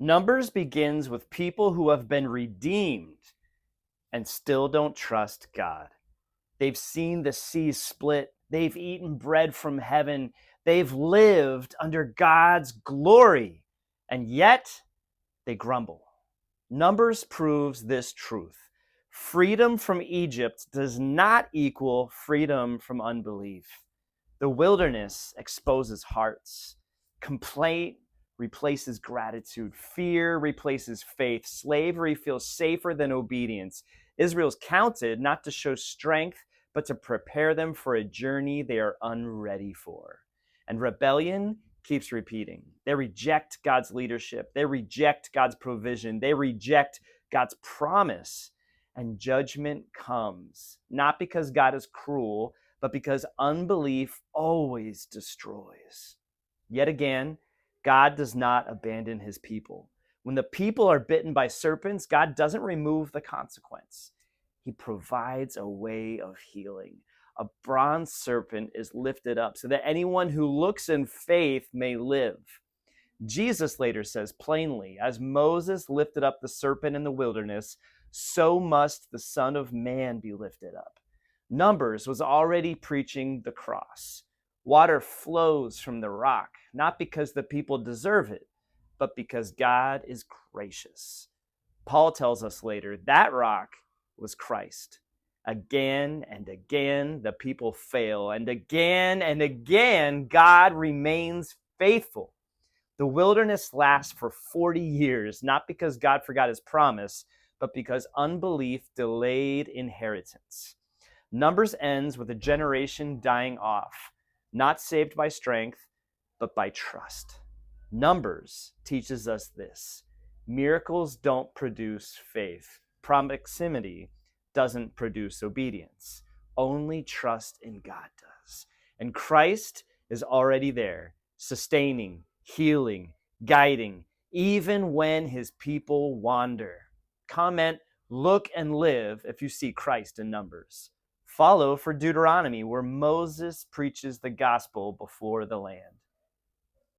Numbers begins with people who have been redeemed and still don't trust God. They've seen the seas split. They've eaten bread from heaven. They've lived under God's glory. And yet they grumble. Numbers proves this truth. Freedom from Egypt does not equal freedom from unbelief. The wilderness exposes hearts. Complaint replaces gratitude. Fear replaces faith. Slavery feels safer than obedience. Israel's counted not to show strength, but to prepare them for a journey they are unready for. And rebellion keeps repeating. They reject God's leadership. They reject God's provision. They reject God's promise. And judgment comes, not because God is cruel, but because unbelief always destroys. Yet again, God does not abandon his people. When the people are bitten by serpents, God doesn't remove the consequence. He provides a way of healing. A bronze serpent is lifted up so that anyone who looks in faith may live. Jesus later says plainly, as Moses lifted up the serpent in the wilderness, so must the Son of Man be lifted up. Numbers was already preaching the cross. Water flows from the rock, not because the people deserve it, but because God is gracious. Paul tells us later that rock was Christ. Again and again, the people fail, and again, God remains faithful. The wilderness lasts for 40 years, not because God forgot his promise, but because unbelief delayed inheritance. Numbers ends with a generation dying off, not saved by strength, but by trust. Numbers teaches us this. Miracles don't produce faith. Proximity doesn't produce obedience. Only trust in God does. And Christ is already there, sustaining, healing, guiding, even when his people wander. Comment, look and live if you see Christ in Numbers. Follow for Deuteronomy, where Moses preaches the gospel before the land.